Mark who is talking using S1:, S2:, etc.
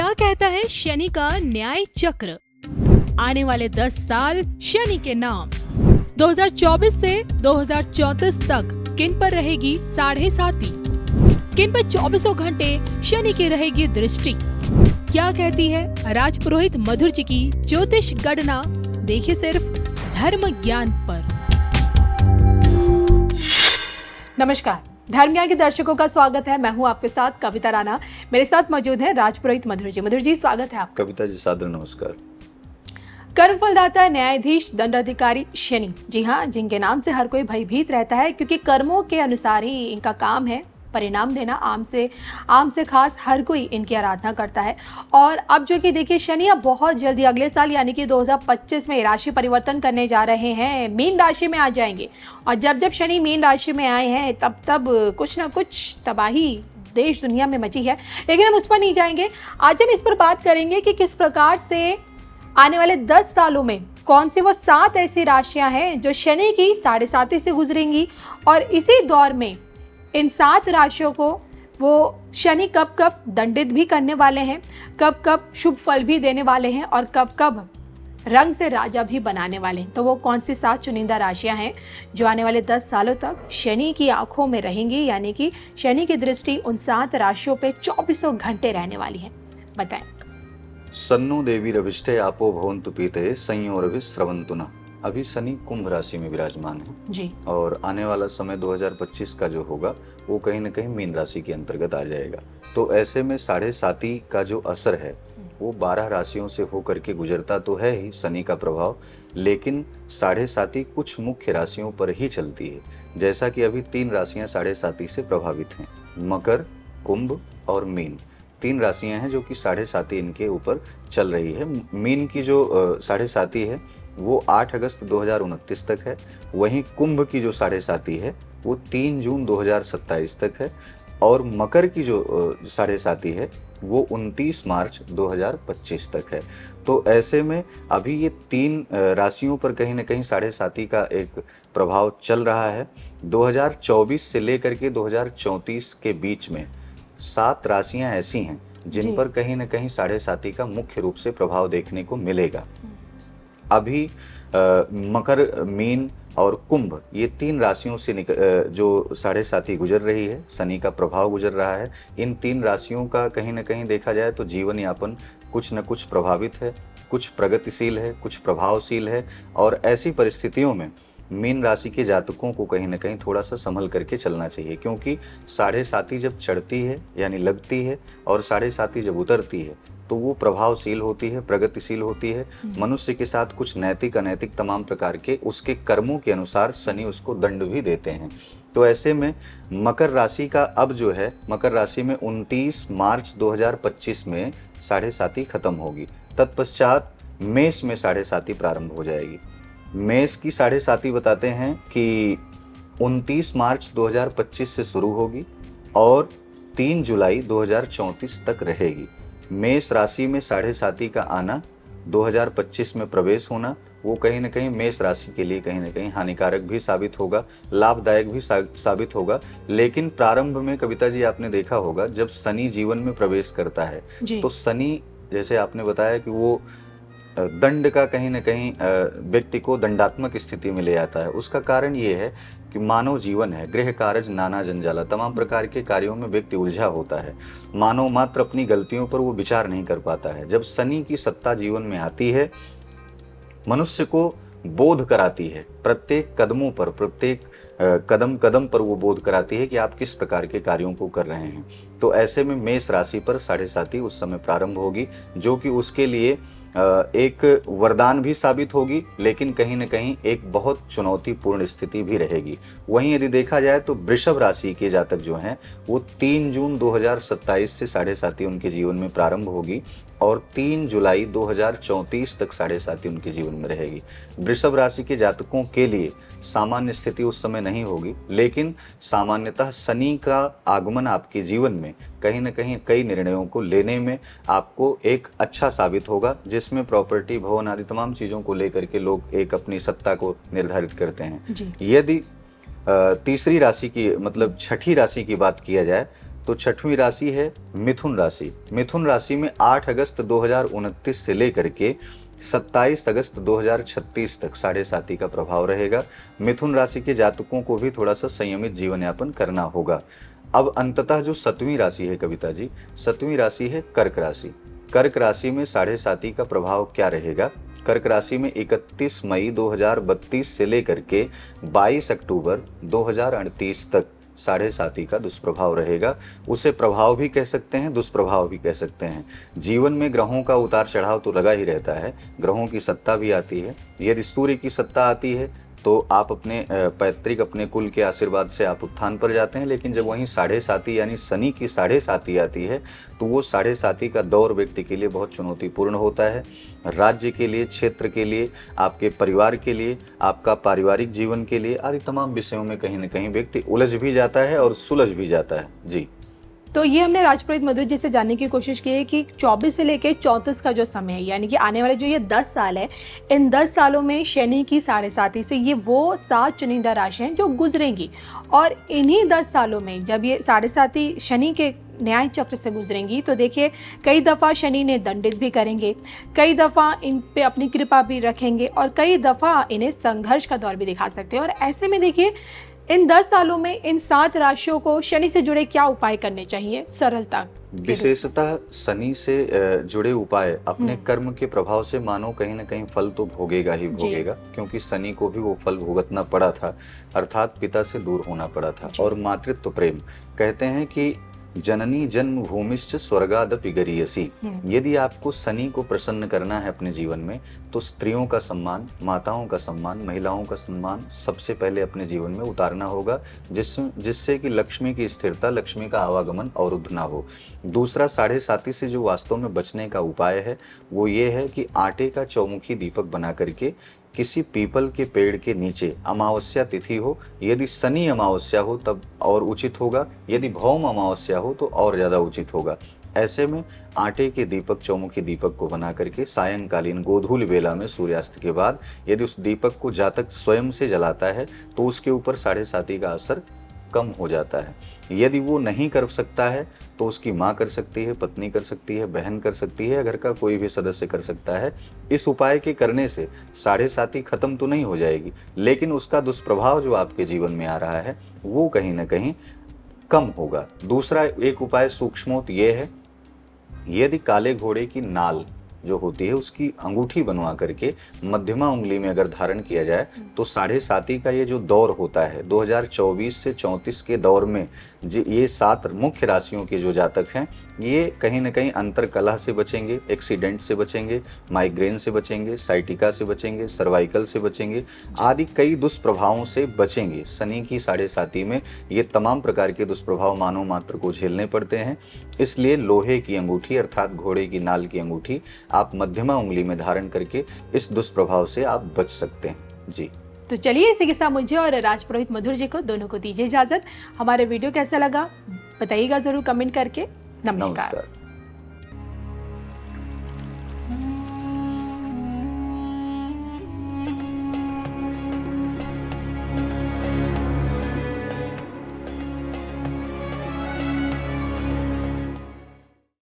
S1: क्या कहता है शनि का न्याय चक्र? आने वाले 10 साल शनि के नाम। 2024 से 2034 तक किन पर रहेगी साढ़े साती? किन पर 24 घंटे शनि की रहेगी दृष्टि? क्या कहती है राजपुरोहित मधुर जी की ज्योतिष गणना? देखिए सिर्फ धर्म ज्ञान पर। नमस्कार, धर्म ज्ञान के दर्शकों का स्वागत है। मैं हूं आपके साथ कविता राणा। मेरे साथ मौजूद है राजपुरोहित मधुर जी। मधुर जी, स्वागत है आपका।
S2: कविता जी, सादर नमस्कार।
S1: कर्म फलदाता न्यायाधीश दंडाधिकारी शनि, जी हाँ, जिनके नाम से हर कोई भयभीत रहता है, क्योंकि कर्मों के अनुसार ही इनका काम है परिणाम देना। आम से खास हर कोई इनकी आराधना करता है। और अब जो कि देखिए, शनि अब बहुत जल्दी अगले साल यानी कि 2025 में राशि परिवर्तन करने जा रहे हैं, मीन राशि में आ जाएंगे। और जब शनि मीन राशि में आए हैं तब कुछ ना कुछ तबाही देश दुनिया में मची है, लेकिन हम उस पर नहीं जाएंगे। आज हम इस पर बात करेंगे कि किस प्रकार से आने वाले 10 सालों में कौन सी वो 7 ऐसी राशियां हैं जो शनि की साढ़े साती से गुजरेंगी, और इसी दौर में इन 7 राशियों को वो शनि कब कब दंडित भी करने वाले हैं, कब कब शुभ फल भी देने वाले हैं, और कब कब रंग से राजा भी बनाने वाले हैं। तो वो कौन सी 7 चुनिंदा राशियां हैं जो आने वाले 10 सालों तक शनि की आंखों में रहेंगी, यानी कि शनि की दृष्टि उन 7 राशियों पे 24 घंटे रहने वाली है? बताएं।
S2: सन्नो देवी रविष्टे आपो भवन्तु पीते संयोरवि स्रवन्तु नः। अभी शनि कुंभ राशि में विराजमान है
S1: जी,
S2: और आने वाला समय 2025 का जो होगा वो कहीं ना कहीं मीन राशि के अंतर्गत आ जाएगा। तो ऐसे में साढ़े साती का जो असर है वो 12 राशियों से होकर के गुजरता तो है ही शनि का प्रभाव, लेकिन साढ़े साती कुछ मुख्य राशियों पर ही चलती है। जैसा कि अभी 3 राशियां साढ़े साती से प्रभावित हैं, मकर, कुंभ और मीन। 3 राशियां हैं जो कि साढ़े साती इनके ऊपर चल रही है। मीन की जो साढ़े साती है वो 8 अगस्त 2029 तक है। वहीं कुंभ की जो साढ़े साती है वो 3 जून 2027 तक है। और मकर की जो साढ़े साती है वो 29 मार्च 2025 तक है। तो ऐसे में अभी ये 3 राशियों पर कहीं ना कहीं साढ़े साती का एक प्रभाव चल रहा है। 2024 से लेकर के 2034 के बीच में 7 राशियां ऐसी हैं जिन पर कहीं ना कहीं साढ़े साती का मुख्य रूप से प्रभाव देखने को मिलेगा। अभी मकर, मीन और कुंभ, ये 3 राशियों से जो साढ़े साती गुजर रही है, शनि का प्रभाव गुजर रहा है। इन 3 राशियों का कहीं ना कहीं देखा जाए तो जीवन यापन कुछ न कुछ प्रभावित है, कुछ प्रगतिशील है, कुछ प्रभावशील है। और ऐसी परिस्थितियों में मीन राशि के जातकों को कहीं ना कहीं थोड़ा सा संभल करके चलना चाहिए, क्योंकि साढ़े साती जब चढ़ती है यानी लगती है, और साढ़े साती जब उतरती है तो वो प्रभावशील होती है, प्रगतिशील होती है। मनुष्य के साथ कुछ नैतिक अनैतिक तमाम प्रकार के उसके कर्मों के अनुसार शनि उसको दंड भी देते हैं। तो ऐसे में मकर राशि का अब जो है, मकर राशि में 29 मार्च 2025 में साढ़े साती खत्म होगी। तत्पश्चात मेष में साढ़े साती प्रारंभ हो जाएगी। मेष की साढ़े साती बताते हैं कि 29 मार्च 2025 से शुरू होगी और 3 जुलाई 2034 तक रहेगी। मेष राशि में साढ़े साती का आना, 2025 में प्रवेश होना, वो कहीं ना कहीं मेष राशि के लिए कहीं ना कहीं हानिकारक भी साबित होगा, लाभदायक भी साबित होगा। लेकिन प्रारंभ में कविता जी आपने देखा होगा, जब शनि जीवन में प्रवेश करता है तो शनि, जैसे आपने बताया कि वो दंड का कहीं ना कहीं व्यक्ति को दंडात्मक स्थिति में ले आता है। उसका कारण ये है कि मानव जीवन है, गृह कार्य नाना जंजाला, तमाम प्रकार के कार्यों में व्यक्ति उलझा होता है। मानव मात्र अपनी गलतियों पर वो विचार नहीं कर पाता है। जब शनि की सत्ता जीवन में आती है, मनुष्य को बोध कराती है, प्रत्येक कदमों पर, प्रत्येक कदम कदम पर वो बोध कराती है कि आप किस प्रकार के कार्यों को कर रहे हैं। तो ऐसे में मेष राशि पर साढ़े साती उस समय प्रारंभ होगी, जो कि उसके लिए एक वरदान भी साबित होगी, लेकिन कहीं न कहीं एक बहुत चुनौतीपूर्ण स्थिति भी रहेगी। वहीं यदि देखा जाए तो वृषभ राशि के जातक जो हैं वो 3 जून 2027 से साढ़े साती उनके जीवन में प्रारंभ होगी और 3 जुलाई 2034 तक साढ़े साती उनके जीवन में रहेगी। वृषभ राशि के जातकों के लिए सामान्य स्थिति उस समय नहीं होगी, लेकिन सामान्यतः शनि का आगमन आपके जीवन में कहीं न कहीं कई निर्णयों को लेने में आपको एक अच्छा साबित होगा, जिसमें प्रॉपर्टी, भवन आदि तमाम चीज़ों को लेकर के लोग एक अपनी सत्ता को निर्धारित करते हैं। यदि तीसरी राशि की, मतलब छठी राशि की बात किया जाए तो छठवीं राशि है मिथुन राशि। मिथुन राशि में 8 अगस्त 2029 से लेकर के 27 अगस्त 2036 तक 7.5 का प्रभाव रहेगा। मिथुन राशि के जातकों को भी थोड़ा सा संयमित जीवन यापन करना होगा। अब अंततः जो 7वीं राशि है कविता जी, 7वीं राशि है कर्क राशि। कर्क राशि में 7.5 का प्रभाव क्या रहेगा? कर्क राशि में 31 मई 2032 से लेकर के 22 अक्टूबर 2038 तक 7.5 का दुष्प्रभाव रहेगा। उसे प्रभाव भी कह सकते हैं, दुष्प्रभाव भी कह सकते हैं। जीवन में ग्रहों का उतार चढ़ाव तो लगा ही रहता है, ग्रहों की सत्ता भी आती है। यदि सूर्य की सत्ता आती है तो आप अपने पैतृक अपने कुल के आशीर्वाद से आप उत्थान पर जाते हैं, लेकिन जब वहीं 7.5 यानी शनि की 7.5 आती है तो वो 7.5 का दौर व्यक्ति के लिए बहुत चुनौतीपूर्ण होता है। राज्य के लिए, क्षेत्र के लिए, आपके परिवार के लिए, आपका पारिवारिक जीवन के लिए आदि तमाम विषयों में कहीं न कहीं व्यक्ति उलझ भी जाता है और सुलझ भी जाता है। जी,
S1: तो ये हमने राजपुरोहित मधुर जी से जानने की कोशिश की है कि 24 से लेकर 34 का जो समय है, यानी कि आने वाले जो ये 10 साल है, इन 10 सालों में शनि की 7.5 से ये वो 7 चुनिंदा राशि हैं जो गुजरेंगी, और इन्हीं 10 सालों में जब ये 7.5 शनि के न्याय चक्र से गुजरेंगी तो देखिए कई दफ़ा शनि ने दंडित भी करेंगे, कई दफ़ा इन पे अपनी कृपा भी रखेंगे, और कई दफ़ा इन्हें संघर्ष का दौर भी दिखा सकते हैं। और ऐसे में देखिए इन 10 सालों में इन 7 राशियों को शनि से जुड़े क्या उपाय करने चाहिए सरलता?
S2: विशेषतः शनि से जुड़े उपाय अपने कर्म के प्रभाव से मानो कहीं ना कहीं फल तो भोगेगा ही भोगेगा, क्योंकि शनि को भी वो फल भुगतना पड़ा था, अर्थात पिता से दूर होना पड़ा था। और मातृत्व प्रेम, कहते हैं कि जननी जन्म भूमिश्च स्वर्गादपि गरीयसी। यदि आपको शनि को प्रसन्न करना है अपने जीवन में तो स्त्रियों का सम्मान, माताओं का सम्मान, महिलाओं का सम्मान सबसे पहले अपने जीवन में उतारना होगा, जिससे कि लक्ष्मी की स्थिरता, लक्ष्मी का आवागमन अवरुद्ध ना हो। दूसरा, 7.5 से जो वास्तव में बचने का उपाय है वो ये है कि आटे का चौमुखी दीपक बना करके किसी पीपल के पेड़ के नीचे, अमावस्या तिथि हो, यदि शनि अमावस्या हो तब और उचित होगा, यदि भौम अमावस्या हो तो और ज़्यादा उचित होगा। ऐसे में आटे के दीपक, चौमुखी दीपक को बना करके सायंकालीन गोधूल वेला में सूर्यास्त के बाद यदि उस दीपक को जातक स्वयं से जलाता है तो उसके ऊपर 7.5 का असर कम हो जाता है। यदि वो नहीं कर सकता है तो उसकी माँ कर सकती है, पत्नी कर सकती है, बहन कर सकती है, घर का कोई भी सदस्य कर सकता है। इस उपाय के करने से 7.5 खत्म तो नहीं हो जाएगी, लेकिन उसका दुष्प्रभाव जो आपके जीवन में आ रहा है वो कहीं ना कहीं कम होगा। दूसरा एक उपाय सूक्ष्मोत ये है, यदि काले घोड़े की नाल जो होती है उसकी अंगूठी बनवा करके मध्यमा उंगली में अगर धारण किया जाए तो 7.5 का ये जो दौर होता है 2024 से 34 के दौर में ये 7 मुख्य राशियों के जो जातक हैं ये कहीं ना कहीं अंतर कलह से बचेंगे, एक्सीडेंट से बचेंगे, माइग्रेन से बचेंगे, साइटिका से बचेंगे, सर्वाइकल से बचेंगे, आदि कई दुष्प्रभावों से बचेंगे। शनि की 7.5 में ये तमाम प्रकार के दुष्प्रभाव मानव मात्र को झेलने पड़ते हैं। इसलिए लोहे की अंगूठी अर्थात घोड़े की नाल की अंगूठी आप मध्यमा उंगली में धारण करके इस दुष्प्रभाव से आप बच सकते हैं। जी,
S1: तो चलिए इसी के साथ मुझे और राजपुरोहित मधुर जी को दोनों को दीजिए इजाजत। हमारे वीडियो कैसा लगा बताइएगा जरूर कमेंट करके। नमस्कार।